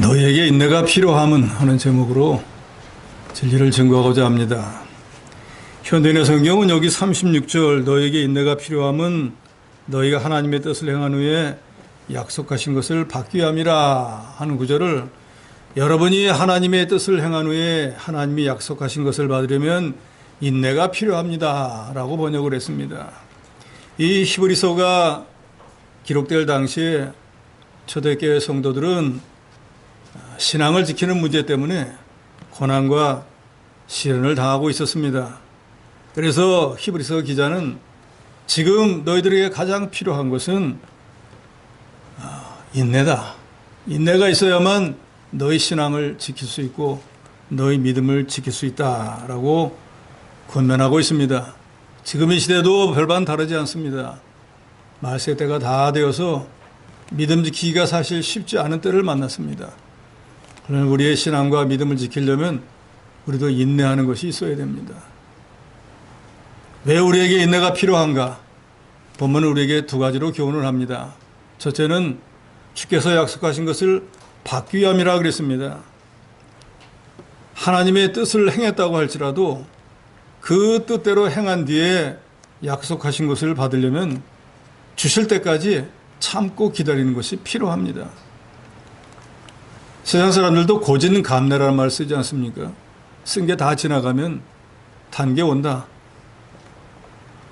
너희에게 인내가 필요함은 하는 제목으로 진리를 증거하고자 합니다. 현대인의 성경은 여기 36절 너희에게 인내가 필요함은 너희가 하나님의 뜻을 행한 후에 약속하신 것을 받기 위함이라 하는 구절을 여러분이 하나님의 뜻을 행한 후에 하나님이 약속하신 것을 받으려면 인내가 필요합니다 라고 번역을 했습니다. 이 히브리서가 기록될 당시에 초대교회 성도들은 신앙을 지키는 문제 때문에 고난과 시련을 당하고 있었습니다. 그래서 히브리서 기자는 지금 너희들에게 가장 필요한 것은 인내다. 인내가 있어야만 너희 신앙을 지킬 수 있고 너희 믿음을 지킬 수 있다라고 권면하고 있습니다. 지금 이 시대도 별반 다르지 않습니다. 말세 때가 다 되어서 믿음 지키기가 사실 쉽지 않은 때를 만났습니다. 그러나 우리의 신앙과 믿음을 지키려면 우리도 인내하는 것이 있어야 됩니다. 왜 우리에게 인내가 필요한가? 본문은 우리에게 두 가지로 교훈을 합니다. 첫째는 주께서 약속하신 것을 받기 위함이라 그랬습니다. 하나님의 뜻을 행했다고 할지라도 그 뜻대로 행한 뒤에 약속하신 것을 받으려면 주실 때까지 참고 기다리는 것이 필요합니다. 세상 사람들도 고진감래라는 말을 쓰지 않습니까? 쓴 게 다 지나가면 단 게 온다.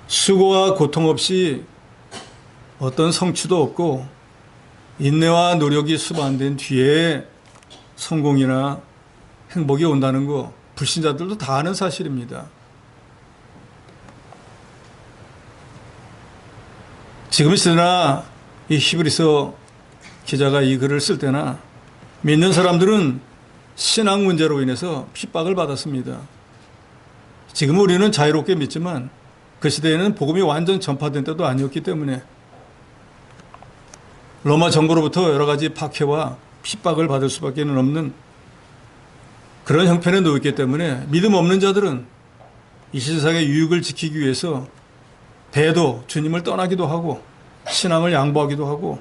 수고와 고통 없이 어떤 성취도 없고 인내와 노력이 수반된 뒤에 성공이나 행복이 온다는 거 불신자들도 다 아는 사실입니다. 지금 있으나 이 히브리서 기자가 이 글을 쓸 때나 믿는 사람들은 신앙 문제로 인해서 핍박을 받았습니다. 지금 우리는 자유롭게 믿지만 그 시대에는 복음이 완전 전파된 때도 아니었기 때문에 로마 정부로부터 여러 가지 박해와 핍박을 받을 수밖에 없는 그런 형편에 놓였기 때문에 믿음 없는 자들은 이 세상의 유익을 지키기 위해서 배도 주님을 떠나기도 하고 신앙을 양보하기도 하고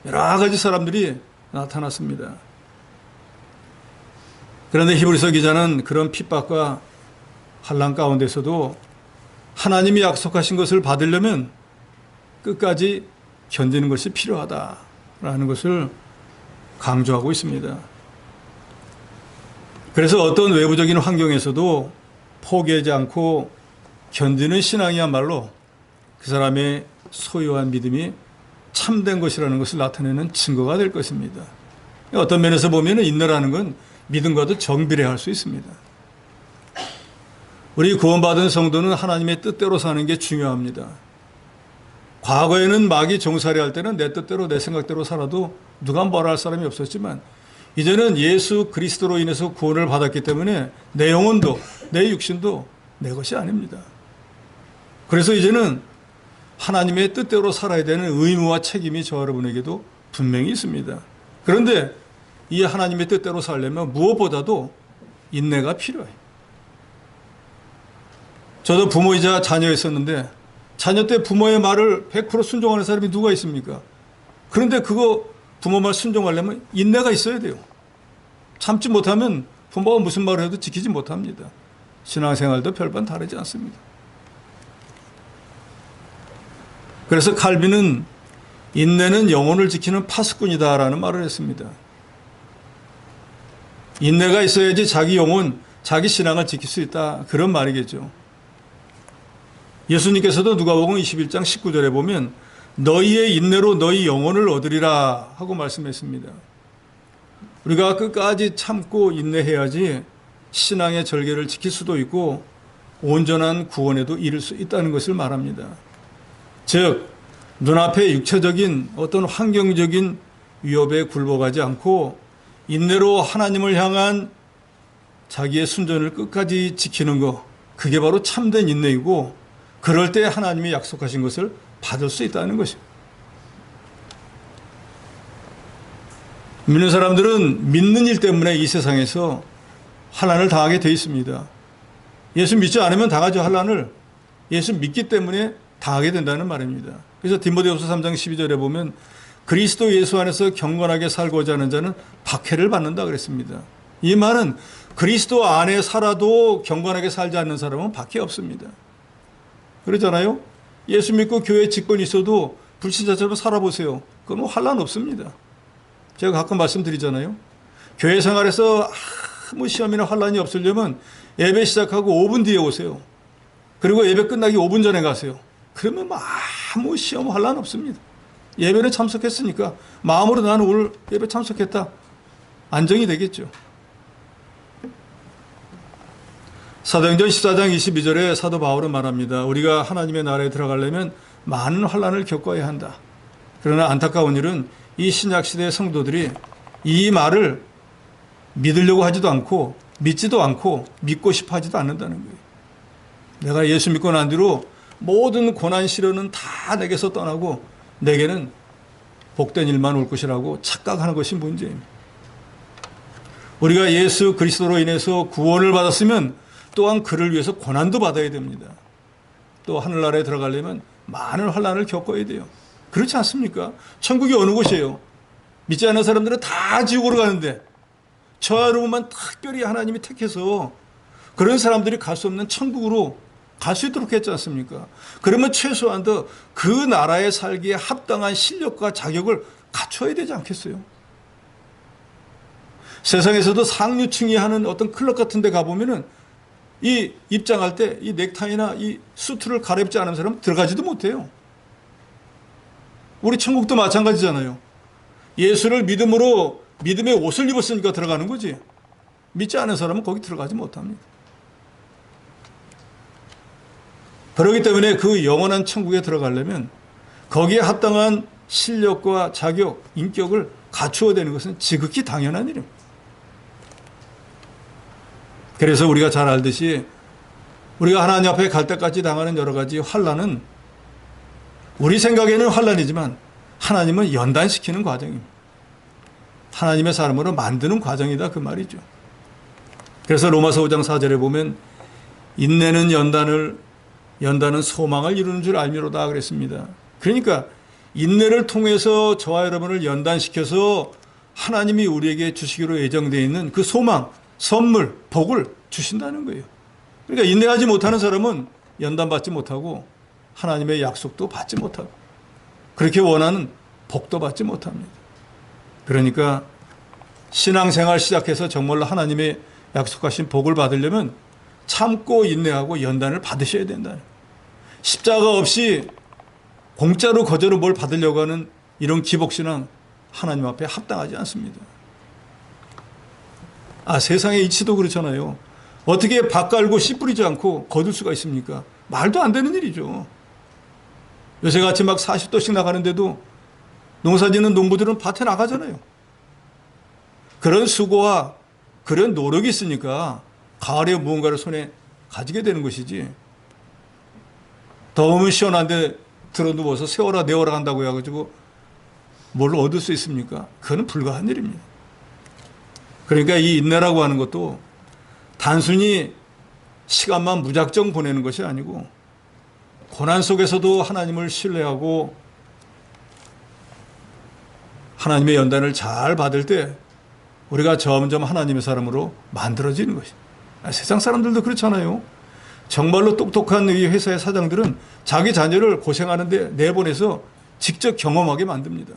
여러 가지 사람들이 나타났습니다. 그런데 히브리서 기자는 그런 핍박과 환난 가운데서도 하나님이 약속하신 것을 받으려면 끝까지 견디는 것이 필요하다라는 것을 강조하고 있습니다. 그래서 어떤 외부적인 환경에서도 포기하지 않고 견디는 신앙이야말로 그 사람의 소유한 믿음이 참된 것이라는 것을 나타내는 증거가 될 것입니다. 어떤 면에서 보면 인내라는 건 믿음과도 정비례할 수 있습니다. 우리 구원받은 성도는 하나님의 뜻대로 사는 게 중요합니다. 과거에는 마귀 종살이 할 때는 내 뜻대로 내 생각대로 살아도 누가 뭐라 할 사람이 없었지만 이제는 예수 그리스도로 인해서 구원을 받았기 때문에 내 영혼도 내 육신도 내 것이 아닙니다. 그래서 이제는 하나님의 뜻대로 살아야 되는 의무와 책임이 저 여러분에게도 분명히 있습니다. 그런데 이 하나님의 뜻대로 살려면 무엇보다도 인내가 필요해요. 저도 부모이자 자녀였었는데 자녀 때 부모의 말을 100% 순종하는 사람이 누가 있습니까? 그런데 그거 부모 말 순종하려면 인내가 있어야 돼요. 참지 못하면 부모가 무슨 말을 해도 지키지 못합니다. 신앙생활도 별반 다르지 않습니다. 그래서 칼빈은 인내는 영혼을 지키는 파수꾼이다라는 말을 했습니다. 인내가 있어야지 자기 영혼, 자기 신앙을 지킬 수 있다. 그런 말이겠죠. 예수님께서도 누가복음 21장 19절에 보면 너희의 인내로 너희 영혼을 얻으리라 하고 말씀했습니다. 우리가 끝까지 참고 인내해야지 신앙의 절개를 지킬 수도 있고 온전한 구원에도 이를 수 있다는 것을 말합니다. 즉 눈앞에 육체적인 어떤 환경적인 위협에 굴복하지 않고 인내로 하나님을 향한 자기의 순전을 끝까지 지키는 것, 그게 바로 참된 인내이고 그럴 때 하나님이 약속하신 것을 받을 수 있다는 것입니다. 믿는 사람들은 믿는 일 때문에 이 세상에서 환난을 당하게 되어 있습니다. 예수 믿지 않으면 당하죠. 환난을. 예수 믿기 때문에 당하게 된다는 말입니다. 그래서 디모데후서 3장 12절에 보면 그리스도 예수 안에서 경건하게 살고자 하는 자는 박해를 받는다 그랬습니다. 이 말은 그리스도 안에 살아도 경건하게 살지 않는 사람은 박해 없습니다. 그러잖아요. 예수 믿고 교회 직분이 있어도 불신자처럼 살아보세요. 그건 환난 없습니다. 제가 가끔 말씀드리잖아요. 교회 생활에서 아무 시험이나 환난이 없으려면 예배 시작하고 5분 뒤에 오세요. 그리고 예배 끝나기 5분 전에 가세요. 그러면 아무 시험 환난 없습니다. 예배는 참석했으니까 마음으로 나는 오늘 예배 참석했다. 안정이 되겠죠. 사도행전 14장 22절에 사도 바울은 말합니다. 우리가 하나님의 나라에 들어가려면 많은 환난을 겪어야 한다. 그러나 안타까운 일은 이 신약시대의 성도들이 이 말을 믿으려고 하지도 않고 믿지도 않고 믿고 싶어 하지도 않는다는 거예요. 내가 예수 믿고 난 뒤로 모든 고난 시련은 다 내게서 떠나고 내게는 복된 일만 올 것이라고 착각하는 것이 문제입니다. 우리가 예수 그리스도로 인해서 구원을 받았으면 또한 그를 위해서 고난도 받아야 됩니다. 또 하늘나라에 들어가려면 많은 환난을 겪어야 돼요. 그렇지 않습니까? 천국이 어느 곳이에요? 믿지 않는 사람들은 다 지옥으로 가는데 저와 여러분만 특별히 하나님이 택해서 그런 사람들이 갈 수 없는 천국으로 갈 수 있도록 했지 않습니까? 그러면 최소한 그 나라에 살기에 합당한 실력과 자격을 갖춰야 되지 않겠어요? 세상에서도 상류층이 하는 어떤 클럽 같은 데 가보면은 이 입장할 때 이 넥타이나 이 수트를 갈아입지 않은 사람은 들어가지도 못해요. 우리 천국도 마찬가지잖아요. 예수를 믿음으로 믿음의 옷을 입었으니까 들어가는 거지. 믿지 않은 사람은 거기 들어가지 못합니다. 그렇기 때문에 그 영원한 천국에 들어가려면 거기에 합당한 실력과 자격, 인격을 갖추어야 되는 것은 지극히 당연한 일입니다. 그래서 우리가 잘 알듯이 우리가 하나님 앞에 갈 때까지 당하는 여러 가지 환난은 우리 생각에는 환난이지만 하나님은 연단시키는 과정입니다. 하나님의 사람으로 만드는 과정이다 그 말이죠. 그래서 로마서 5장 4절에 보면 인내는 연단은 소망을 이루는 줄 알미로다 그랬습니다. 그러니까 인내를 통해서 저와 여러분을 연단시켜서 하나님이 우리에게 주시기로 예정되어 있는 그 소망, 선물, 복을 주신다는 거예요. 그러니까 인내하지 못하는 사람은 연단받지 못하고 하나님의 약속도 받지 못하고 그렇게 원하는 복도 받지 못합니다. 그러니까 신앙생활 시작해서 정말로 하나님의 약속하신 복을 받으려면 참고 인내하고 연단을 받으셔야 된다는, 십자가 없이 공짜로 거저로 뭘 받으려고 하는 이런 기복신앙 하나님 앞에 합당하지 않습니다. 세상의 이치도 그렇잖아요. 어떻게 밭 갈고 씨 뿌리지 않고 거둘 수가 있습니까? 말도 안 되는 일이죠. 요새같이 막 40도씩 나가는데도 농사 짓는 농부들은 밭에 나가잖아요. 그런 수고와 그런 노력이 있으니까 가을에 무언가를 손에 가지게 되는 것이지, 더우면 시원한데 들어 누워서 세워라 내워라 한다고 해가지고 뭘 얻을 수 있습니까? 그건 불가한 일입니다. 그러니까 이 인내라고 하는 것도 단순히 시간만 무작정 보내는 것이 아니고 고난 속에서도 하나님을 신뢰하고 하나님의 연단을 잘 받을 때 우리가 점점 하나님의 사람으로 만들어지는 것입니다. 세상 사람들도 그렇잖아요. 정말로 똑똑한 이 회사의 사장들은 자기 자녀를 고생하는데 내보내서 직접 경험하게 만듭니다.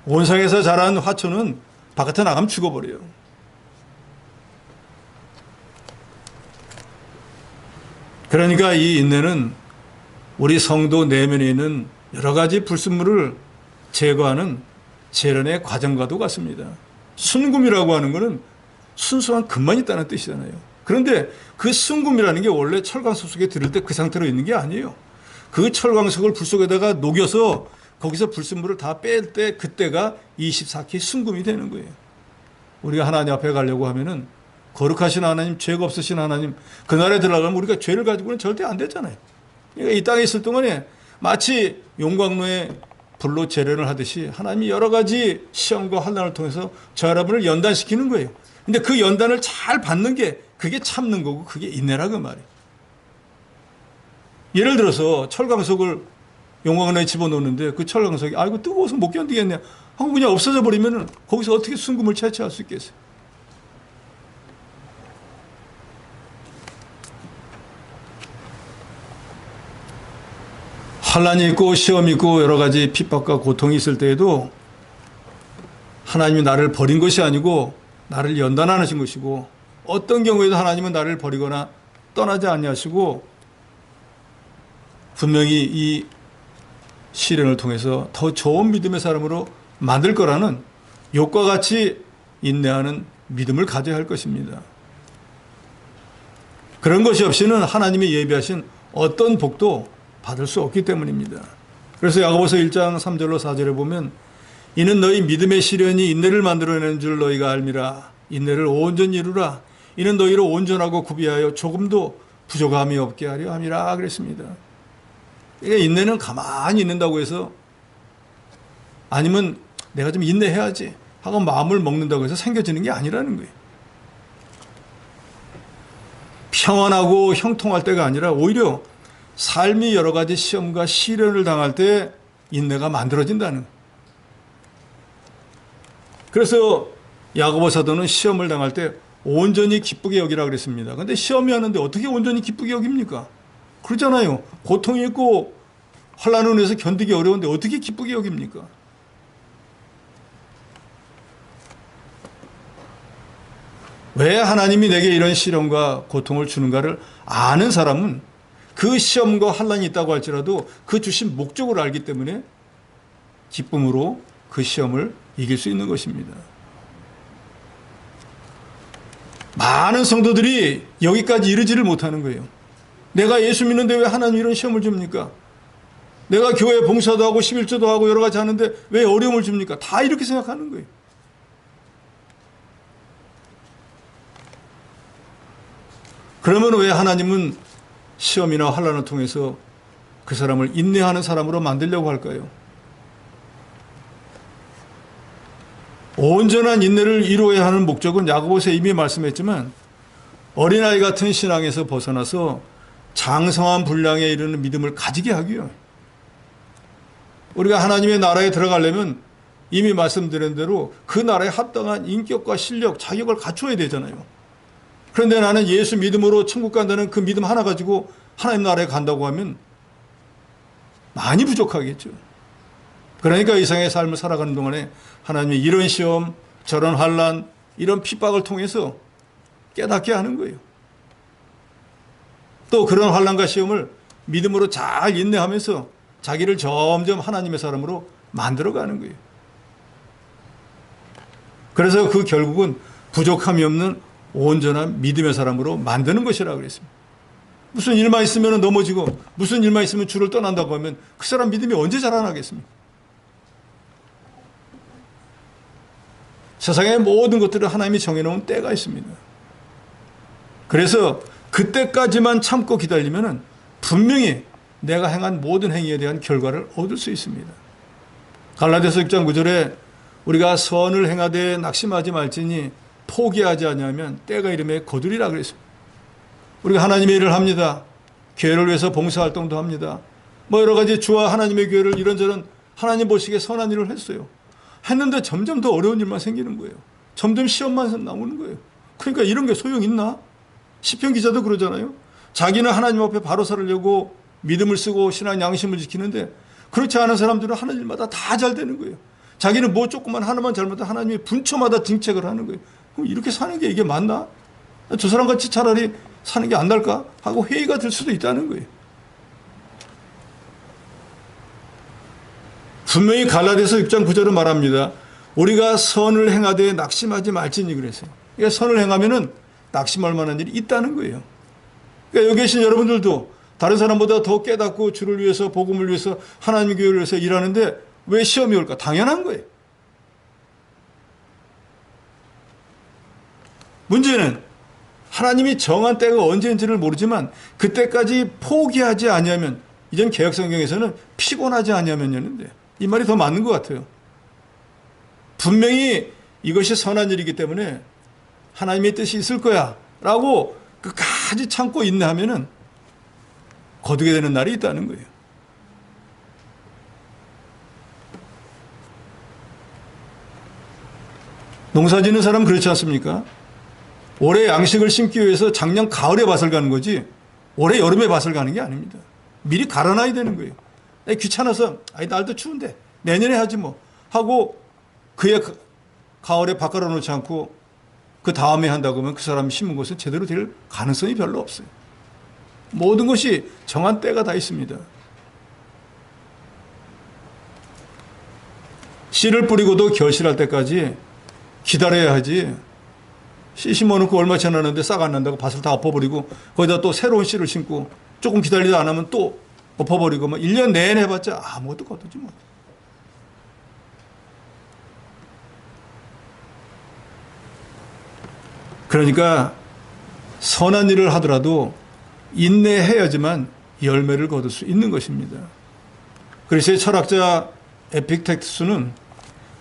온상에서 자란 화초는 바깥에 나가면 죽어버려요. 그러니까 이 인내는 우리 성도 내면에 있는 여러 가지 불순물을 제거하는 재련의 과정과도 같습니다. 순금이라고 하는 것은 순수한 금만 있다는 뜻이잖아요. 그런데 그 순금이라는 게 원래 철광석 속에 들을 때 그 상태로 있는 게 아니에요. 그 철광석을 불 속에다가 녹여서 거기서 불순물을 다 뺄 때 그때가 24K 순금이 되는 거예요. 우리가 하나님 앞에 가려고 하면은 거룩하신 하나님, 죄가 없으신 하나님, 그날에 들어가면 우리가 죄를 가지고는 절대 안 되잖아요. 그러니까 이 땅에 있을 동안에 마치 용광로에 불로 재련을 하듯이 하나님이 여러 가지 시험과 환난을 통해서 저 여러분을 연단시키는 거예요. 근데 그 연단을 잘 받는 게 그게 참는 거고 그게 인내라 그 말이에요. 예를 들어서 철광석을 용광로에 집어넣는데 그 철광석이 아이고 뜨거워서 못 견디겠네 하고 그냥 없어져 버리면은 거기서 어떻게 순금을 채취할 수 있겠어요? 환란이 있고 시험이 있고 여러 가지 핍박과 고통이 있을 때에도 하나님이 나를 버린 것이 아니고 나를 연단하신 것이고 어떤 경우에도 하나님은 나를 버리거나 떠나지 아니하시고 분명히 이 시련을 통해서 더 좋은 믿음의 사람으로 만들 거라는 욥과 같이 인내하는 믿음을 가져야 할 것입니다. 그런 것이 없이는 하나님이 예비하신 어떤 복도 받을 수 없기 때문입니다. 그래서 야고보서 1장 3절로 4절에 보면 이는 너희 믿음의 시련이 인내를 만들어내는 줄 너희가 알미라. 인내를 온전히 이루라. 이는 너희를 온전하고 구비하여 조금도 부족함이 없게 하려 함이라 그랬습니다. 그러니까 인내는 가만히 있는다고 해서 아니면 내가 좀 인내해야지 하고 마음을 먹는다고 해서 생겨지는 게 아니라는 거예요. 평안하고 형통할 때가 아니라 오히려 삶이 여러 가지 시험과 시련을 당할 때 인내가 만들어진다는 거예요. 그래서 야고보 사도는 시험을 당할 때 온전히 기쁘게 여기라 그랬습니다. 그런데 시험이 왔는데 어떻게 온전히 기쁘게 여깁니까? 그렇잖아요. 고통이 있고 환난을 해서 견디기 어려운데 어떻게 기쁘게 여깁니까? 왜 하나님이 내게 이런 시련과 고통을 주는가를 아는 사람은 그 시험과 환난이 있다고 할지라도 그 주신 목적을 알기 때문에 기쁨으로 그 시험을 이길 수 있는 것입니다. 많은 성도들이 여기까지 이르지를 못하는 거예요. 내가 예수 믿는데 왜 하나님 이런 시험을 줍니까? 내가 교회 봉사도 하고 11조도 하고 여러 가지 하는데 왜 어려움을 줍니까? 다 이렇게 생각하는 거예요. 그러면 왜 하나님은 시험이나 환난을 통해서 그 사람을 인내하는 사람으로 만들려고 할까요? 온전한 인내를 이루어야 하는 목적은 야고보서에 이미 말씀했지만 어린아이 같은 신앙에서 벗어나서 장성한 분량에 이르는 믿음을 가지게 하기요. 우리가 하나님의 나라에 들어가려면 이미 말씀드린 대로 그 나라에 합당한 인격과 실력, 자격을 갖춰야 되잖아요. 그런데 나는 예수 믿음으로 천국 간다는 그 믿음 하나 가지고 하나님 나라에 간다고 하면 많이 부족하겠죠. 그러니까 이상의 삶을 살아가는 동안에 하나님이 이런 시험, 저런 환난, 이런 핍박을 통해서 깨닫게 하는 거예요. 또 그런 환난과 시험을 믿음으로 잘 인내하면서 자기를 점점 하나님의 사람으로 만들어가는 거예요. 그래서 그 결국은 부족함이 없는 온전한 믿음의 사람으로 만드는 것이라고 그랬습니다. 무슨 일만 있으면 넘어지고 무슨 일만 있으면 주를 떠난다고 하면 그 사람 믿음이 언제 자라나겠습니까? 세상의 모든 것들을 하나님이 정해놓은 때가 있습니다. 그래서 그때까지만 참고 기다리면 분명히 내가 행한 모든 행위에 대한 결과를 얻을 수 있습니다. 갈라디아서 6장 9절에 우리가 선을 행하되 낙심하지 말지니 포기하지 아니하면 때가 이름에 거두리라 그랬습니다. 우리가 하나님의 일을 합니다. 교회를 위해서 봉사활동도 합니다. 여러 가지 주와 하나님의 교회를 이런저런 하나님 보시기에 선한 일을 했어요. 했는데 점점 더 어려운 일만 생기는 거예요. 점점 시험만 나오는 거예요. 그러니까 이런 게 소용 있나? 시편 기자도 그러잖아요. 자기는 하나님 앞에 바로 서려고 믿음을 쓰고 신앙 양심을 지키는데 그렇지 않은 사람들은 하는 일마다 다 잘 되는 거예요. 자기는 뭐 조금만 하나만 잘못하면 하나님이 분초마다 정책을 하는 거예요. 그럼 이렇게 사는 게 이게 맞나? 저 사람같이 차라리 사는 게 안 날까? 하고 회의가 들 수도 있다는 거예요. 분명히 갈라디아서 6장 9절은 말합니다. 우리가 선을 행하되 낙심하지 말지니 그랬어요. 그러니까 선을 행하면은 낙심할 만한 일이 있다는 거예요. 그러니까 여기 계신 여러분들도 다른 사람보다 더 깨닫고 주를 위해서 복음을 위해서 하나님의 교회를 위해서 일하는데 왜 시험이 올까? 당연한 거예요. 문제는 하나님이 정한 때가 언제인지를 모르지만 그때까지 포기하지 아니하면 이전 개혁성경에서는 피곤하지 아니하면이었는데 이 말이 더 맞는 것 같아요. 분명히 이것이 선한 일이기 때문에 하나님의 뜻이 있을 거야 라고 끝까지 참고 인내하면은 거두게 되는 날이 있다는 거예요. 농사 짓는 사람은 그렇지 않습니까? 올해 양식을 심기 위해서 작년 가을에 밭을 가는 거지 올해 여름에 밭을 가는 게 아닙니다. 미리 갈아놔야 되는 거예요. 귀찮아서 날도 추운데 내년에 하지 뭐 하고 그해 가을에 밭 갈아놓지 않고 그 다음에 한다고 하면 그 사람이 심은 것은 제대로 될 가능성이 별로 없어요. 모든 것이 정한 때가 다 있습니다. 씨를 뿌리고도 결실할 때까지 기다려야 하지. 씨 심어놓고 얼마 지났는데 싹 안 난다고 밭을 다 엎어버리고 거기다 또 새로운 씨를 심고 조금 기다리다 안 하면 또 엎어버리고 뭐 1년 내내 해봤자 아무것도 거두지 못. 그러니까 선한 일을 하더라도 인내해야지만 열매를 거둘 수 있는 것입니다. 그리스의 철학자 에픽텍투스는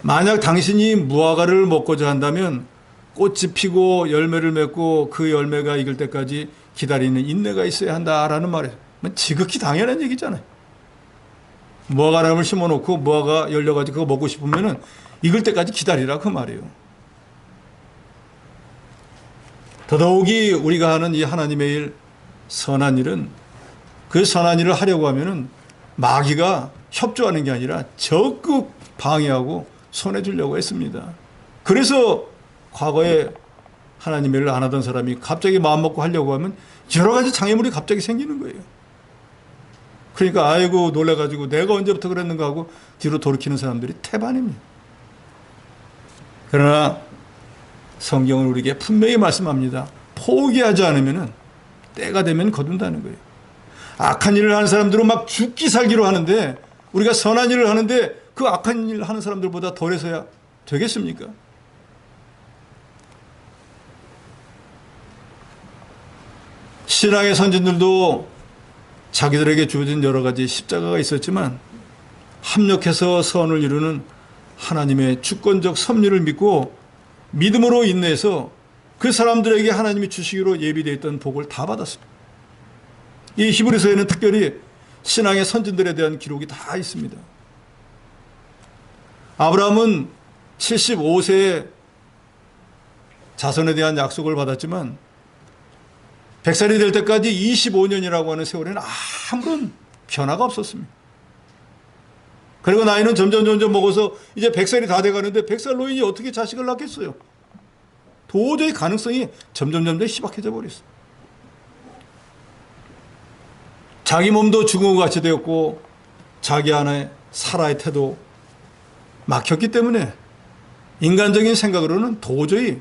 만약 당신이 무화과를 먹고자 한다면 꽃이 피고 열매를 맺고 그 열매가 익을 때까지 기다리는 인내가 있어야 한다라는 말이에요. 지극히 당연한 얘기잖아요. 무화과나무를 심어놓고 무화과 열려가지고 그거 먹고 싶으면은 익을 때까지 기다리라 그 말이에요. 더더욱이 우리가 하는 이 하나님의 일, 선한 일은 그 선한 일을 하려고 하면은 마귀가 협조하는 게 아니라 적극 방해하고 손해주려고 했습니다. 그래서 과거에 하나님의 일을 안 하던 사람이 갑자기 마음먹고 하려고 하면 여러 가지 장애물이 갑자기 생기는 거예요. 그러니까 아이고 놀래가지고 내가 언제부터 그랬는가 하고 뒤로 돌이키는 사람들이 태반입니다. 그러나 성경은 우리에게 분명히 말씀합니다. 포기하지 않으면 때가 되면 거둔다는 거예요. 악한 일을 하는 사람들은 막 죽기 살기로 하는데 우리가 선한 일을 하는데 그 악한 일을 하는 사람들보다 덜해서야 되겠습니까? 신앙의 선진들도 자기들에게 주어진 여러 가지 십자가가 있었지만 합력해서 선을 이루는 하나님의 주권적 섭리를 믿고 믿음으로 인내해서 그 사람들에게 하나님이 주시기로 예비되어 있던 복을 다 받았습니다. 이 히브리서에는 특별히 신앙의 선진들에 대한 기록이 다 있습니다. 아브라함은 75세에 자손에 대한 약속을 받았지만 100살이 될 때까지 25년이라고 하는 세월에는 아무런 변화가 없었습니다. 그리고 나이는 점점 먹어서 이제 100살이 다 돼가는데 100살 노인이 어떻게 자식을 낳겠어요? 도저히 가능성이 점점 희박해져 버렸어요. 자기 몸도 죽은 것 같이 되었고 자기 안에 사라의 태도 막혔기 때문에 인간적인 생각으로는 도저히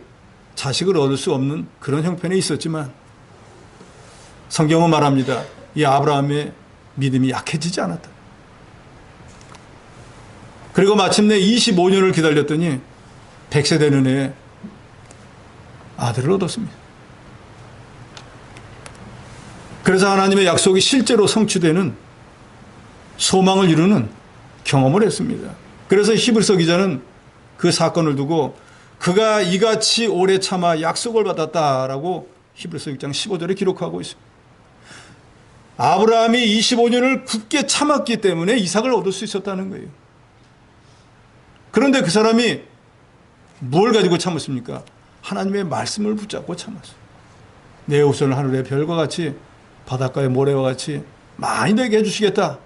자식을 얻을 수 없는 그런 형편에 있었지만 성경은 말합니다. 이 아브라함의 믿음이 약해지지 않았다. 그리고 마침내 25년을 기다렸더니 100세 되는 해에 아들을 얻었습니다. 그래서 하나님의 약속이 실제로 성취되는 소망을 이루는 경험을 했습니다. 그래서 히브리서 기자는 그 사건을 두고 그가 이같이 오래 참아 약속을 받았다라고 히브리서 6장 15절에 기록하고 있습니다. 아브라함이 25년을 굳게 참았기 때문에 이삭을 얻을 수 있었다는 거예요. 그런데 그 사람이 뭘 가지고 참았습니까? 하나님의 말씀을 붙잡고 참았어요. 내 후손을 하늘의 별과 같이 바닷가의 모래와 같이 많이 되게 해주시겠다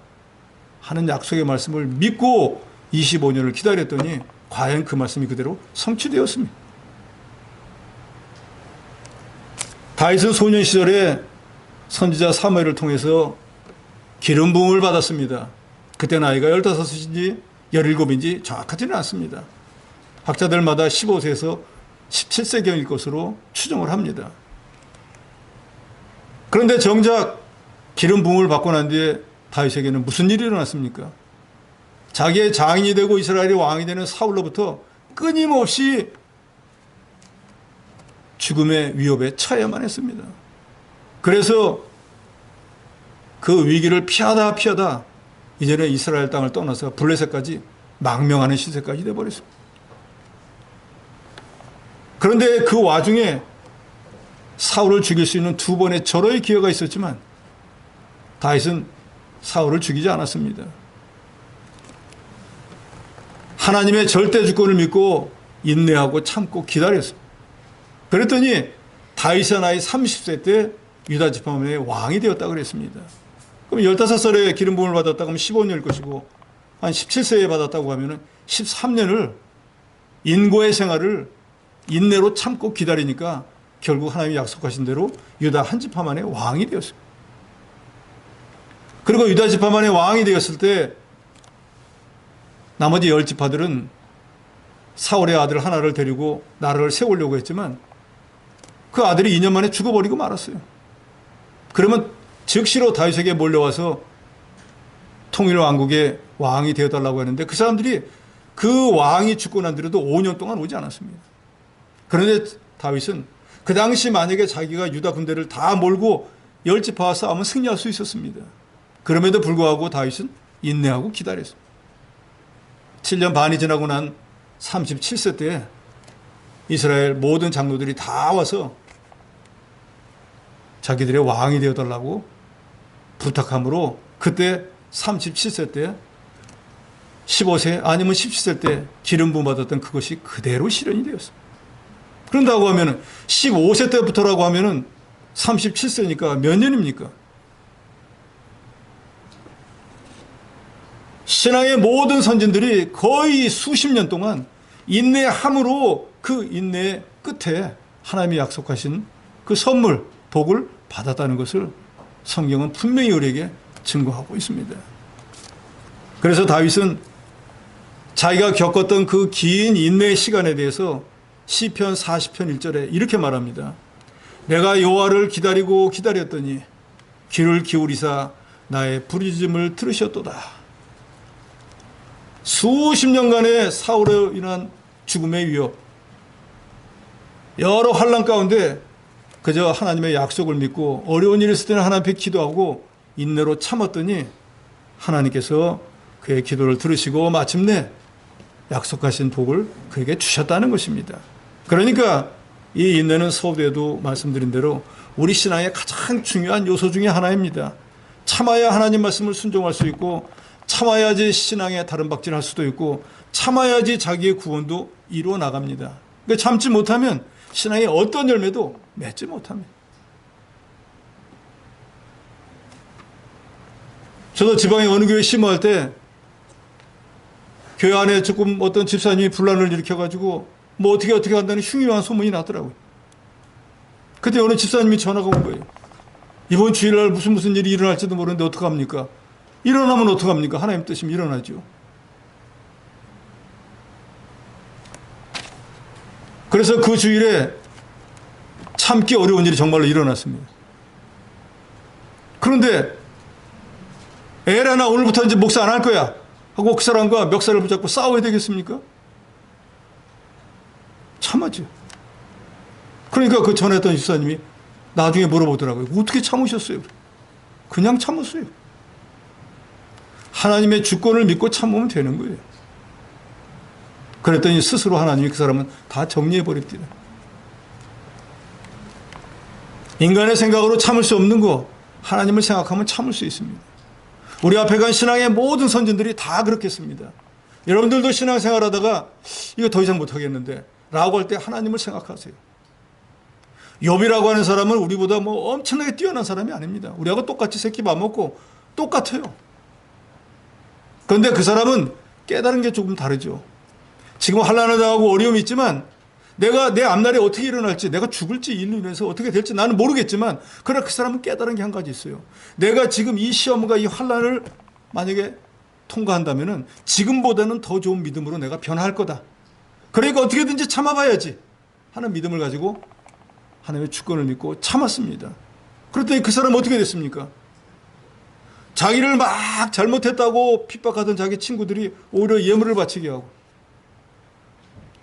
하는 약속의 말씀을 믿고 25년을 기다렸더니 과연 그 말씀이 그대로 성취되었습니다. 다윗은 소년 시절에 선지자 사무엘을 통해서 기름 부음을 받았습니다. 그때 나이가 15인지 17인지 정확하지는 않습니다. 학자들마다 15세에서 17세경일 것으로 추정을 합니다. 그런데 정작 기름 부음을 받고 난 뒤에 다윗에게는 무슨 일이 일어났습니까? 자기의 장인이 되고 이스라엘의 왕이 되는 사울로부터 끊임없이 죽음의 위협에 처해야만 했습니다. 그래서 그 위기를 피하다 이제는 이스라엘 땅을 떠나서 블레셋까지 망명하는 시세까지 돼버렸습니다. 그런데 그 와중에 사울을 죽일 수 있는 두 번의 절호의 기회가 있었지만 다윗은 사울을 죽이지 않았습니다. 하나님의 절대 주권을 믿고 인내하고 참고 기다렸습니다. 그랬더니 다윗의 나이 30세 때 유다 지파만의 왕이 되었다 그랬습니다. 그럼 15살에 기름 부음을 받았다 그러면 15년일 것이고, 한 17세에 받았다고 하면은 13년을 인고의 생활을 인내로 참고 기다리니까 결국 하나님이 약속하신 대로 유다 한 지파만의 왕이 되었어요. 그리고 유다 지파만의 왕이 되었을 때 나머지 10지파들은 사울의 아들 하나를 데리고 나라를 세우려고 했지만 그 아들이 2년 만에 죽어버리고 말았어요. 그러면 즉시로 다윗에게 몰려와서 통일왕국의 왕이 되어달라고 하는데 그 사람들이 그 왕이 죽고 난 뒤로도 5년 동안 오지 않았습니다. 그런데 다윗은 그 당시 만약에 자기가 유다 군대를 다 몰고 10지파와 싸우면 승리할 수 있었습니다. 그럼에도 불구하고 다윗은 인내하고 기다렸습니다. 7년 반이 지나고 난 37세 때 이스라엘 모든 장로들이 다 와서 자기들의 왕이 되어달라고 부탁함으로 그때 37세 때 15세 아니면 17세 때 기름 부음 받았던 그것이 그대로 실현이 되었습니다. 그런다고 하면은 15세 때부터라고 하면은 37세니까 몇 년입니까? 신앙의 모든 선진들이 거의 수십 년 동안 인내함으로 그 인내의 끝에 하나님이 약속하신 그 선물, 복을 받았다는 것을 성경은 분명히 우리에게 증거하고 있습니다. 그래서 다윗은 자기가 겪었던 그 긴 인내의 시간에 대해서 시편 40편 1절에 이렇게 말합니다. 내가 여호와를 기다리고 기다렸더니 귀를 기울이사 나의 부르짖음을 들으셨도다. 수십 년간의 사울로 인한 죽음의 위협, 여러 환난 가운데 그저 하나님의 약속을 믿고 어려운 일이 있을 때는 하나님 앞에 기도하고 인내로 참았더니 하나님께서 그의 기도를 들으시고 마침내 약속하신 복을 그에게 주셨다는 것입니다. 그러니까 이 인내는 서두에도 말씀드린 대로 우리 신앙의 가장 중요한 요소 중에 하나입니다. 참아야 하나님 말씀을 순종할 수 있고 참아야지 신앙에 다른 박질할 수도 있고 참아야지 자기의 구원도 이루어 나갑니다. 그러니까 참지 못하면 신앙의 어떤 열매도 맺지 못합니다. 저도 지방의 어느 교회 심호할 때 교회 안에 조금 어떤 집사님이 분란을 일으켜가지고 뭐 어떻게 한다는 흉흉한 소문이 나더라고요. 그때 어느 집사님이 전화가 온 거예요. 이번 주일날 무슨 일이 일어날지도 모르는데 어떡합니까? 일어나면 어떡합니까? 하나님 뜻이면 일어나죠. 그래서 그 주일에 참기 어려운 일이 정말로 일어났습니다. 그런데 에라 나 오늘부터 이제 목사 안 할 거야 하고 그 사람과 멱살을 붙잡고 싸워야 되겠습니까? 참았죠. 그러니까 그 전했던 집사님이 나중에 물어보더라고요. 어떻게 참으셨어요? 그냥 참았어요. 하나님의 주권을 믿고 참으면 되는 거예요. 그랬더니 스스로 하나님이 그 사람은 다 정리해버립니다. 인간의 생각으로 참을 수 없는 거 하나님을 생각하면 참을 수 있습니다. 우리 앞에 간 신앙의 모든 선진들이 다 그렇게 했습니다. 여러분들도 신앙생활 하다가 이거 더 이상 못하겠는데 라고 할 때 하나님을 생각하세요. 욥이라고 하는 사람은 우리보다 뭐 엄청나게 뛰어난 사람이 아닙니다. 우리하고 똑같이 새끼 밥 먹고 똑같아요. 그런데 그 사람은 깨달은 게 조금 다르죠. 지금 환난을 당하고 어려움이 있지만 내가 내 앞날에 어떻게 일어날지, 내가 죽을지 일로 인해서 어떻게 될지 나는 모르겠지만 그러나 그 사람은 깨달은 게 한 가지 있어요. 내가 지금 이 시험과 이 환난을 만약에 통과한다면은 지금보다는 더 좋은 믿음으로 내가 변화할 거다. 그러니까 어떻게든지 참아봐야지 하는 믿음을 가지고 하나님의 주권을 믿고 참았습니다. 그랬더니 그 사람은 어떻게 됐습니까? 자기를 막 잘못했다고 핍박하던 자기 친구들이 오히려 예물을 바치게 하고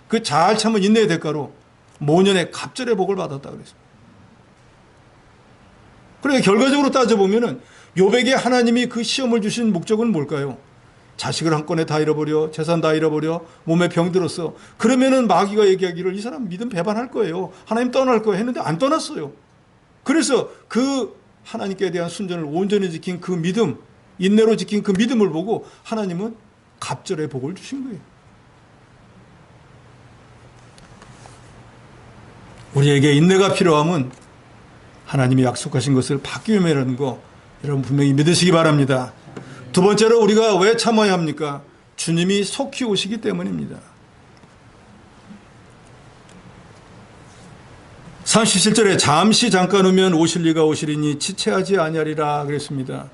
그 잘 참은 인내의 대가로 모년의 갑절의 복을 받았다 그랬습니다. 그러니까 결과적으로 따져보면은 욥에게 하나님이 그 시험을 주신 목적은 뭘까요? 자식을 한 건에 다 잃어버려, 재산 다 잃어버려, 몸에 병 들었어. 그러면은 마귀가 얘기하기를 이 사람 믿음 배반할 거예요. 하나님 떠날 거예요. 했는데 안 떠났어요. 그래서 그 하나님께 대한 순전을 온전히 지킨 그 믿음, 인내로 지킨 그 믿음을 보고 하나님은 갑절의 복을 주신 거예요. 우리에게 인내가 필요함은 하나님이 약속하신 것을 받기 위함이라는 거 여러분 분명히 믿으시기 바랍니다. 두 번째로 우리가 왜 참아야 합니까? 주님이 속히 오시기 때문입니다. 37절에 잠시 잠깐 오면 오실 리가 오시리니 지체하지 아니하리라 그랬습니다.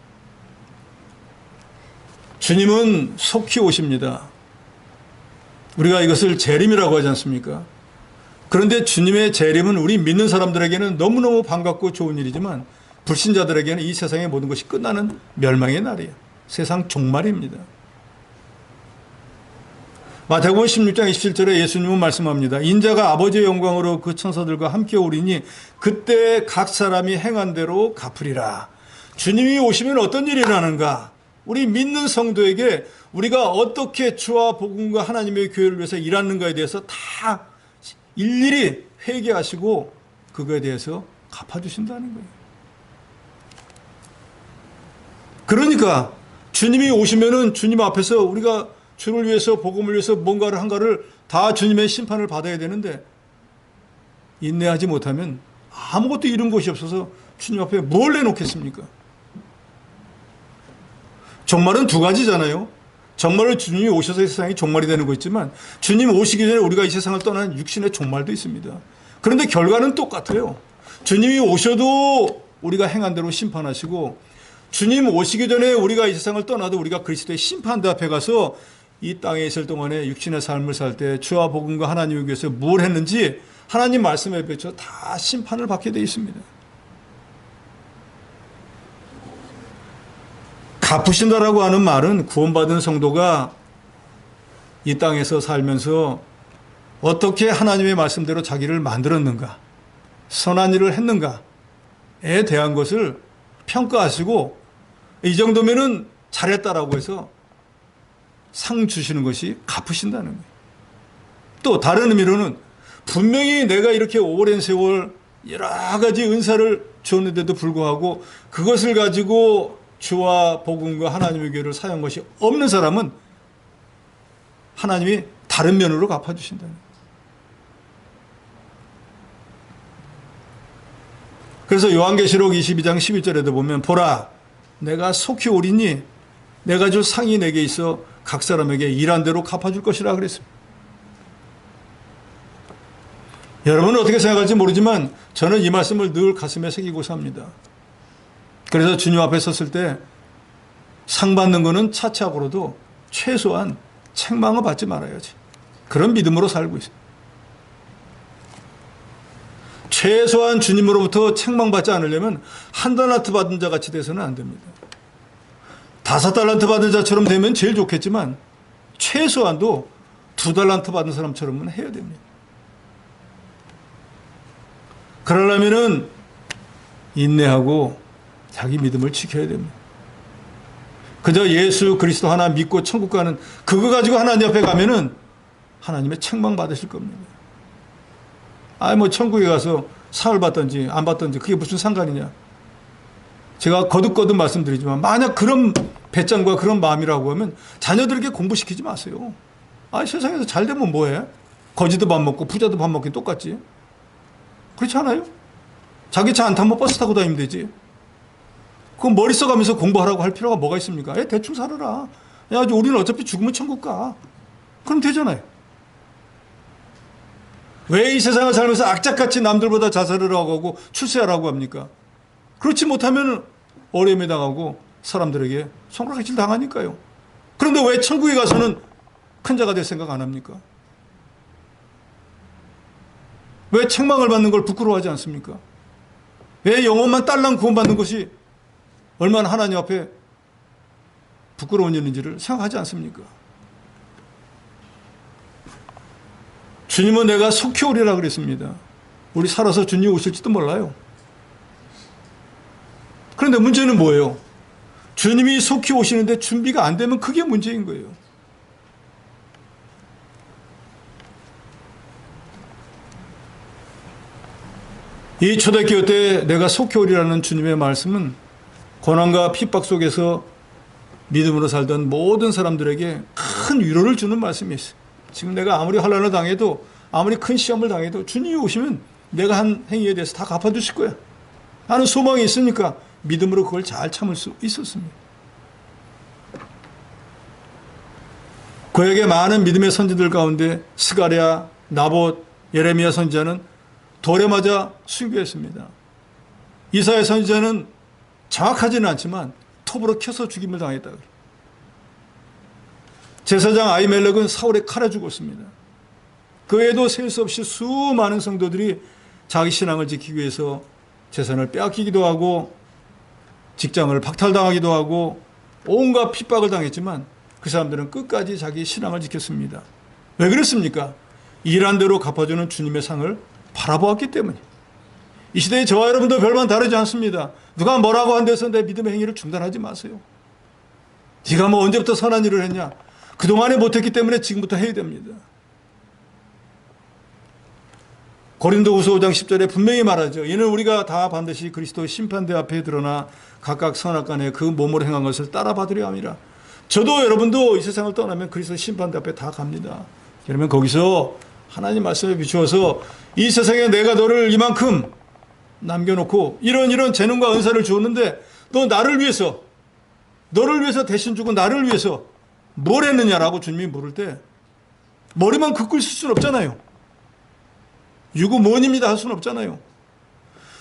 주님은 속히 오십니다. 우리가 이것을 재림이라고 하지 않습니까? 그런데 주님의 재림은 우리 믿는 사람들에게는 너무너무 반갑고 좋은 일이지만 불신자들에게는 이 세상의 모든 것이 끝나는 멸망의 날이에요. 세상 종말입니다. 마태복음 16장 27절에 예수님은 말씀합니다. 인자가 아버지의 영광으로 그 천사들과 함께 오리니 그때 각 사람이 행한 대로 갚으리라. 주님이 오시면 어떤 일이 일어나는가? 우리 믿는 성도에게 우리가 어떻게 주와 복음과 하나님의 교회를 위해서 일하는가에 대해서 다 일일이 회개하시고 그거에 대해서 갚아주신다는 거예요. 그러니까 주님이 오시면은 주님 앞에서 우리가 주를 위해서 복음을 위해서 뭔가를 한가를 다 주님의 심판을 받아야 되는데 인내하지 못하면 아무것도 이룬 것이 없어서 주님 앞에 뭘 내놓겠습니까? 종말은 두 가지잖아요. 정말로 주님이 오셔서 이 세상이 종말이 되는 거 있지만 주님 오시기 전에 우리가 이 세상을 떠나는 육신의 종말도 있습니다. 그런데 결과는 똑같아요. 주님이 오셔도 우리가 행한 대로 심판하시고 주님 오시기 전에 우리가 이 세상을 떠나도 우리가 그리스도의 심판대 앞에 가서 이 땅에 있을 동안에 육신의 삶을 살 때 주와 복음과 하나님을 위해서 뭘 했는지 하나님 말씀에 비춰 다 심판을 받게 되어 있습니다. 갚으신다라고 하는 말은 구원받은 성도가 이 땅에서 살면서 어떻게 하나님의 말씀대로 자기를 만들었는가, 선한 일을 했는가에 대한 것을 평가하시고 이 정도면은 잘했다라고 해서 상 주시는 것이 갚으신다는 거예요. 또 다른 의미로는 분명히 내가 이렇게 오랜 세월 여러 가지 은사를 주었는데도 불구하고 그것을 가지고 주와 복음과 하나님의 교회를 사용한 것이 없는 사람은 하나님이 다른 면으로 갚아주신다는 거예요. 그래서 요한계시록 22장 12절에도 보면 보라 내가 속히 오리니 내가 줄 상이 내게 있어 각 사람에게 일한 대로 갚아줄 것이라 그랬습니다. 여러분은 어떻게 생각할지 모르지만 저는 이 말씀을 늘 가슴에 새기고 삽니다. 그래서 주님 앞에 섰을 때 상 받는 거는 차치하고라도 최소한 책망을 받지 말아야지. 그런 믿음으로 살고 있어요. 최소한 주님으로부터 책망받지 않으려면 한 달란트 받은 자 같이 돼서는 안 됩니다. 5달란트 받은 자처럼 되면 제일 좋겠지만 최소한도 2달란트 받은 사람처럼은 해야 됩니다. 그러려면은 인내하고 자기 믿음을 지켜야 됩니다. 그저 예수 그리스도 하나 믿고 천국 가는 그거 가지고 하나님 앞에 가면은 하나님의 책망 받으실 겁니다. 뭐 천국에 가서 상을 받든지 안 받든지 그게 무슨 상관이냐. 제가 거듭거듭 말씀드리지만 만약 그런 배짱과 그런 마음이라고 하면 자녀들에게 공부시키지 마세요. 세상에서 잘 되면 뭐해? 거지도 밥 먹고 부자도 밥 먹기 똑같지. 그렇지 않아요? 자기 차 안 타면 버스 타고 다니면 되지. 그럼 머리 써가면서 공부하라고 할 필요가 뭐가 있습니까? 대충 살아라. 우리는 어차피 죽으면 천국 가. 그럼 되잖아요. 왜 이 세상을 살면서 악착같이 남들보다 자살을 하고 출세하라고 합니까? 그렇지 못하면 어려움에 당하고 사람들에게 손가락질 당하니까요. 그런데 왜 천국에 가서는 큰 자가 될 생각 안 합니까? 왜 책망을 받는 걸 부끄러워하지 않습니까? 왜 영혼만 딸랑 구원받는 것이 얼마나 하나님 앞에 부끄러운 일인지를 생각하지 않습니까? 주님은 내가 속히 오리라 그랬습니다. 우리 살아서 주님 오실지도 몰라요. 그런데 문제는 뭐예요? 주님이 속히 오시는데 준비가 안 되면 그게 문제인 거예요. 이 초대교회 때 내가 속히 오리라는 주님의 말씀은 고난과 핍박 속에서 믿음으로 살던 모든 사람들에게 큰 위로를 주는 말씀이 있어요. 지금 내가 아무리 환난을 당해도 아무리 큰 시험을 당해도 주님이 오시면 내가 한 행위에 대해서 다 갚아주실 거야 하는 소망이 있으니까 믿음으로 그걸 잘 참을 수 있었습니다. 그에게 많은 믿음의 선지들 가운데 스가랴, 나봇, 예레미야 선지자는 돌에 맞아 순교했습니다. 이사야 선지자는 정확하지는 않지만 톱으로 켜서 죽임을 당했다. 제사장 아히멜렉은 사울의 칼에 죽었습니다. 그 외에도 셀 수 없이 수많은 성도들이 자기 신앙을 지키기 위해서 재산을 빼앗기기도 하고 직장을 박탈당하기도 하고 온갖 핍박을 당했지만 그 사람들은 끝까지 자기 신앙을 지켰습니다. 왜 그랬습니까? 일한 대로 갚아주는 주님의 상을 바라보았기 때문이에요. 이 시대에 저와 여러분도 별반 다르지 않습니다. 누가 뭐라고 한데서 내 믿음의 행위를 중단하지 마세요. 네가 뭐 언제부터 선한 일을 했냐? 그동안에 못했기 때문에 지금부터 해야 됩니다. 고린도후서 5장 10절에 분명히 말하죠. 이는 우리가 다 반드시 그리스도의 심판대 앞에 드러나 각각 선악간에 그 몸으로 행한 것을 따라 받으려 함이라. 저도 여러분도 이 세상을 떠나면 그리스도의 심판대 앞에 다 갑니다. 그러면 거기서 하나님 말씀에 비추어서 이 세상에 내가 너를 이만큼 남겨놓고 이런 재능과 은사를 주었는데 너 나를 위해서 너를 위해서 대신 주고 나를 위해서 뭘 했느냐라고 주님이 물을 때 머리만 긋고 있을 수는 없잖아요. 유구무원입니다 할 수는 없잖아요.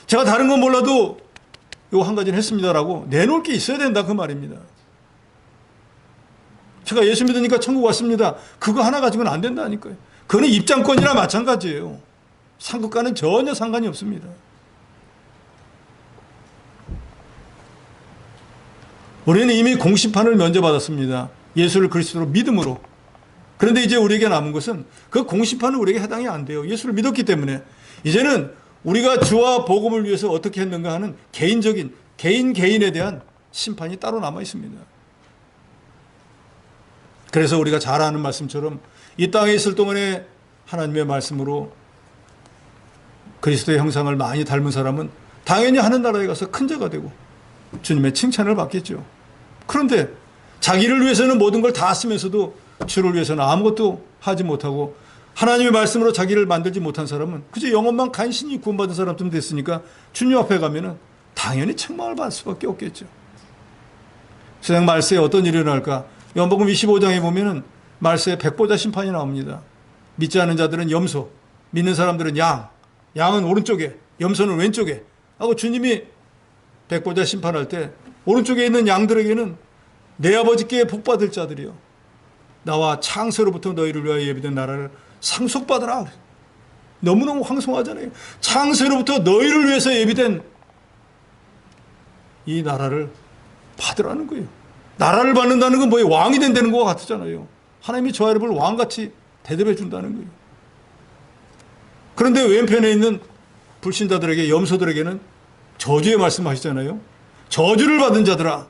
제가 다른 건 몰라도 요 한 가지는 했습니다라고 내놓을 게 있어야 된다 그 말입니다. 제가 예수 믿으니까 천국 왔습니다. 그거 하나 가지고는 안 된다니까요. 그거는 입장권이나 마찬가지예요. 상급과는 전혀 상관이 없습니다. 우리는 이미 공심판을 면제받았습니다. 예수를 그리스도로 믿음으로. 그런데 이제 우리에게 남은 것은 그 공심판은 우리에게 해당이 안 돼요. 예수를 믿었기 때문에. 이제는 우리가 주와 복음을 위해서 어떻게 했는가 하는 개인적인 개인에 대한 심판이 따로 남아 있습니다. 그래서 우리가 잘 아는 말씀처럼 이 땅에 있을 동안에 하나님의 말씀으로 그리스도의 형상을 많이 닮은 사람은 당연히 하늘나라에 가서 큰 자가 되고 주님의 칭찬을 받겠죠. 그런데 자기를 위해서는 모든 걸 다 쓰면서도 주를 위해서는 아무것도 하지 못하고 하나님의 말씀으로 자기를 만들지 못한 사람은 그저 영혼만 간신히 구원받은 사람쯤 됐으니까 주님 앞에 가면은 당연히 책망을 받을 수밖에 없겠죠. 세상 말세에 어떤 일이 일어날까? 요한복음 25장에 보면은 말세에 백보자 심판이 나옵니다. 믿지 않는 자들은 염소, 믿는 사람들은 양은 오른쪽에, 염소는 왼쪽에 하고 주님이 백보자 심판할 때 오른쪽에 있는 양들에게는 내 아버지께 복받을 자들이요 나와 창세로부터 너희를 위하여 예비된 나라를 상속받으라. 너무너무 황송하잖아요. 창세로부터 너희를 위해서 예비된 이 나라를 받으라는 거예요. 나라를 받는다는 건 뭐예요? 왕이 된다는 것 같잖아요. 하나님이 저와 여러분을 왕같이 대접해 준다는 거예요. 그런데 왼편에 있는 불신자들에게, 염소들에게는 저주의 말씀하시잖아요. 저주를 받은 자들아,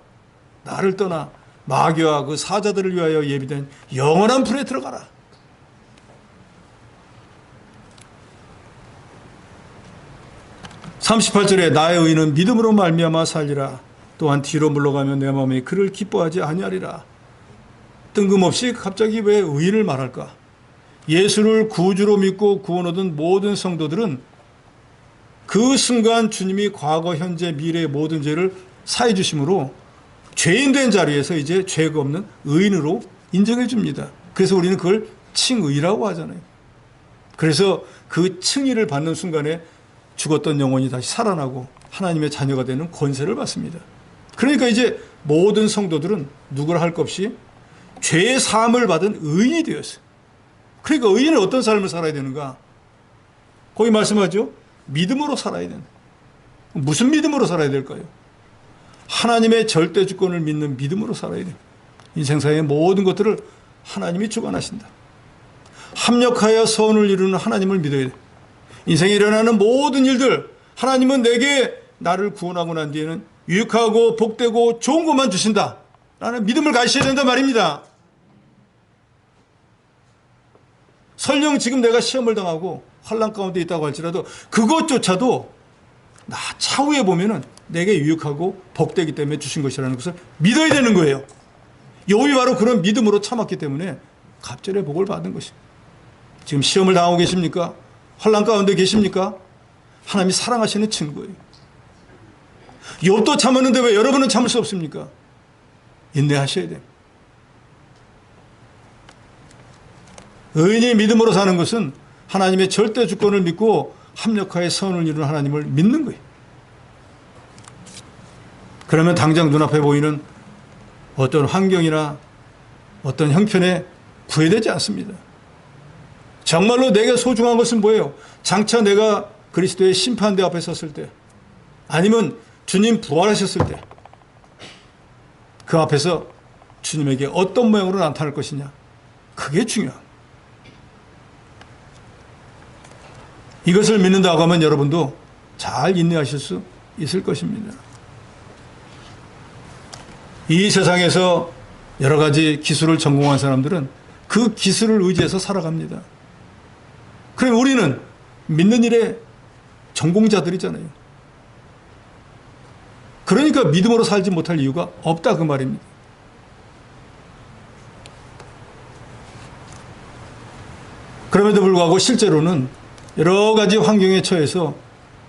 나를 떠나 마귀와 그 사자들을 위하여 예비된 영원한 불에 들어가라. (38절에) 나의 의인은 믿음으로 말미암아 살리라. 또한 뒤로 물러가면 내 마음이 그를 기뻐하지 아니하리라. 뜬금없이 갑자기 왜 의인을 말할까? 예수를 구주로 믿고 구원 얻은 모든 성도들은 그 순간 주님이 과거, 현재, 미래의 모든 죄를 사해 주심으로 죄인 된 자리에서 이제 죄가 없는 의인으로 인정해 줍니다. 그래서 우리는 그걸 칭의라고 하잖아요. 그래서 그 칭의를 받는 순간에 죽었던 영혼이 다시 살아나고 하나님의 자녀가 되는 권세를 받습니다. 그러니까 이제 모든 성도들은 누구라 할 것 없이 죄의 사함을 받은 의인이 되었어요. 그러니까 의인은 어떤 삶을 살아야 되는가? 거기 말씀하죠. 믿음으로 살아야 된다. 무슨 믿음으로 살아야 될까요? 하나님의 절대 주권을 믿는 믿음으로 살아야 돼요. 인생사의 모든 것들을 하나님이 주관하신다. 합력하여 선을 이루는 하나님을 믿어야 돼요. 인생에 일어나는 모든 일들, 하나님은 내게 나를 구원하고 난 뒤에는 유익하고 복되고 좋은 것만 주신다 라는 믿음을 가지셔야 된단 말입니다. 설령 지금 내가 시험을 당하고 환난 가운데 있다고 할지라도 그것조차도 나 차후에 보면은 내게 유익하고 복되기 때문에 주신 것이라는 것을 믿어야 되는 거예요. 욥이 바로 그런 믿음으로 참았기 때문에 갑절의 복을 받은 것입니다. 지금 시험을 당하고 계십니까? 환난 가운데 계십니까? 하나님이 사랑하시는 증거예요. 욥도 참았는데 왜 여러분은 참을 수 없습니까? 인내하셔야 돼요. 의인이 믿음으로 사는 것은 하나님의 절대 주권을 믿고 합력하여 선을 이루는 하나님을 믿는 거예요. 그러면 당장 눈앞에 보이는 어떤 환경이나 어떤 형편에 구애되지 않습니다. 정말로 내게 소중한 것은 뭐예요? 장차 내가 그리스도의 심판대 앞에 섰을 때, 아니면 주님 부활하셨을 때 그 앞에서 주님에게 어떤 모양으로 나타날 것이냐, 그게 중요합니다. 이것을 믿는다고 하면 여러분도 잘 인내하실 수 있을 것입니다. 이 세상에서 여러 가지 기술을 전공한 사람들은 그 기술을 의지해서 살아갑니다. 그럼 우리는 믿는 일에 전공자들이잖아요. 그러니까 믿음으로 살지 못할 이유가 없다, 그 말입니다. 그럼에도 불구하고 실제로는 여러 가지 환경에 처해서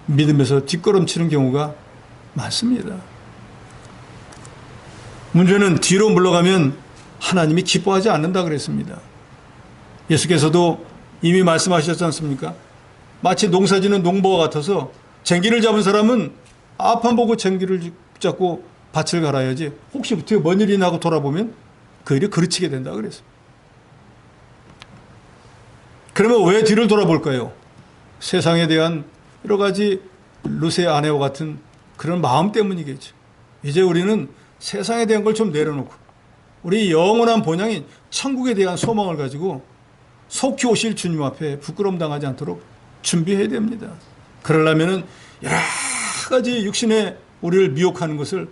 믿음에서 뒷걸음치는 경우가 많습니다. 문제는 뒤로 물러가면 하나님이 기뻐하지 않는다 그랬습니다. 예수께서도 이미 말씀하셨지 않습니까? 마치 농사지는 농부와 같아서 쟁기를 잡은 사람은 앞만 보고 쟁기를 붙잡고 밭을 갈아야지, 혹시 뒤에 뭔 일이 나고 돌아보면 그 일이 그르치게 된다 그랬어요. 그러면 왜 뒤를 돌아볼까요? 세상에 대한 여러 가지 룻의 아내와 같은 그런 마음 때문이겠죠. 이제 우리는 세상에 대한 걸 좀 내려놓고 우리 영원한 본향인 천국에 대한 소망을 가지고 속히 오실 주님 앞에 부끄러움 당하지 않도록 준비해야 됩니다. 그러려면은 여러 가지 육신의 우리를 미혹하는 것을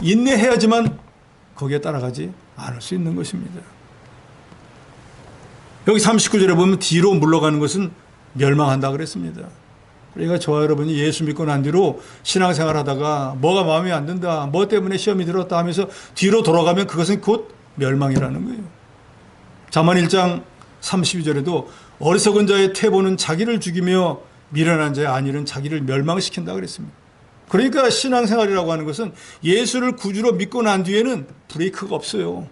인내해야지만 거기에 따라가지 않을 수 있는 것입니다. 여기 39절에 보면 뒤로 물러가는 것은 멸망한다 그랬습니다. 그러니까 저와 여러분이 예수 믿고 난 뒤로 신앙생활 하다가 뭐가 마음에 안 든다, 뭐 때문에 시험이 들었다 하면서 뒤로 돌아가면 그것은 곧 멸망이라는 거예요. 잠언 1장 32절에도 어리석은 자의 퇴보는 자기를 죽이며 미련한 자의 안일은 자기를 멸망시킨다 그랬습니다. 그러니까 신앙생활이라고 하는 것은 예수를 구주로 믿고 난 뒤에는 브레이크가 없어요.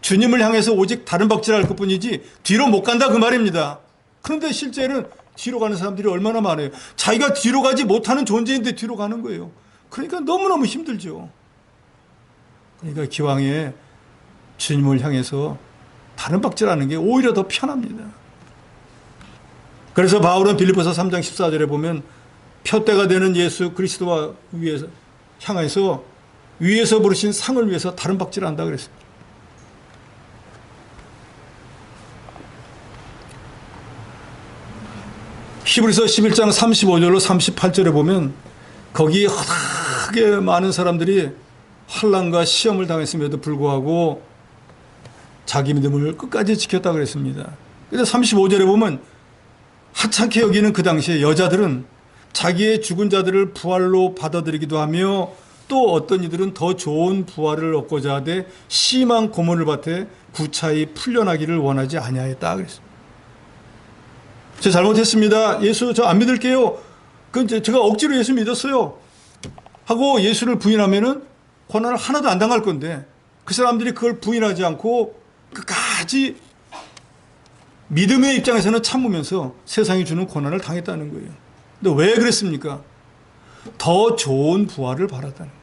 주님을 향해서 오직 다른 박질할 것뿐이지 뒤로 못 간다 그 말입니다. 그런데 실제는 뒤로 가는 사람들이 얼마나 많아요. 자기가 뒤로 가지 못하는 존재인데 뒤로 가는 거예요. 그러니까 너무너무 힘들죠. 그러니까 기왕에 주님을 향해서 다른 박질하는 게 오히려 더 편합니다. 그래서 바울은 빌립보서 3장 14절에 보면 표대가 되는 예수 그리스도와 위에서 향해서 위에서 부르신 상을 위해서 다른 박질한다 그랬어요. 히브리서 11장 35절로 38절에 보면 거기 크게 많은 사람들이 환난과 시험을 당했음에도 불구하고 자기 믿음을 끝까지 지켰다 그랬습니다. 그래서 35절에 보면 하찮게 여기는 그 당시에 여자들은 자기의 죽은 자들을 부활로 받아들이기도 하며 또 어떤 이들은 더 좋은 부활을 얻고자 하되 심한 고문을 받되 구차히 풀려나기를 원하지 아니하였다 그랬습니다. 제가 잘못했습니다. 예수 저 안 믿을게요. 제가 억지로 예수 믿었어요. 하고 예수를 부인하면은 고난을 하나도 안 당할 건데 그 사람들이 그걸 부인하지 않고 끝까지 믿음의 입장에서는 참으면서 세상이 주는 고난을 당했다는 거예요. 근데 왜 그랬습니까? 더 좋은 부활을 바랐다는 거예요.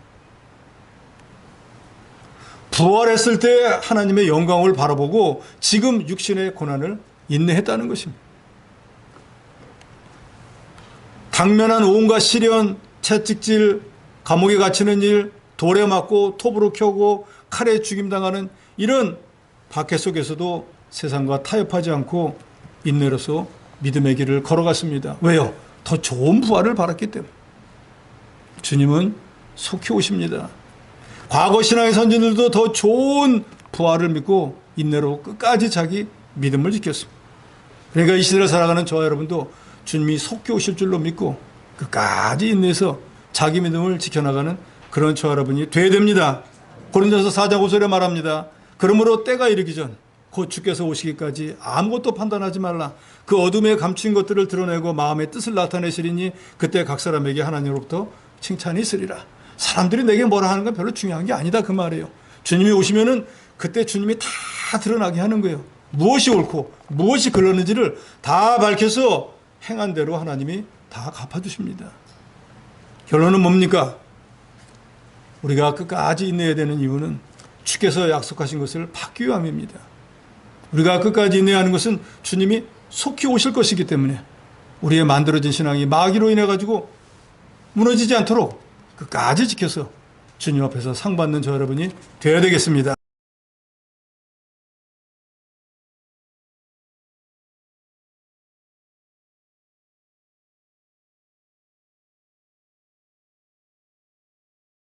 부활했을 때 하나님의 영광을 바라보고 지금 육신의 고난을 인내했다는 것입니다. 당면한 온갖 시련, 채찍질, 감옥에 갇히는 일, 돌에 맞고 톱으로 켜고 칼에 죽임당하는 이런 박해 속에서도 세상과 타협하지 않고 인내로서 믿음의 길을 걸어갔습니다. 왜요? 더 좋은 부활을 바랐기 때문에. 주님은 속히 오십니다. 과거 신앙의 선진들도 더 좋은 부활을 믿고 인내로 끝까지 자기 믿음을 지켰습니다. 그러니까 이 시대를 살아가는 저와 여러분도 주님이 속히 오실 줄로 믿고 끝까지 인내해서 자기 믿음을 지켜나가는 그런 저와 여러분이 되어야 됩니다. 고린도서 4장 5절에 말합니다. 그러므로 때가 이르기 전 곧 주께서 오시기까지 아무것도 판단하지 말라. 그 어둠에 감춘 것들을 드러내고 마음의 뜻을 나타내시리니 그때 각 사람에게 하나님으로부터 칭찬이 있으리라. 사람들이 내게 뭐라 하는 건 별로 중요한 게 아니다 그 말이에요. 주님이 오시면은 그때 주님이 다 드러나게 하는 거예요. 무엇이 옳고 무엇이 그러는지를 다 밝혀서 행한 대로 하나님이 다 갚아주십니다. 결론은 뭡니까? 우리가 끝까지 인내해야 되는 이유는 주께서 약속하신 것을 받기 위함입니다. 우리가 끝까지 인내하는 것은 주님이 속히 오실 것이기 때문에 우리의 만들어진 신앙이 마귀로 인해 가지고 무너지지 않도록 끝까지 지켜서 주님 앞에서 상 받는 저 여러분이 되어야 되겠습니다.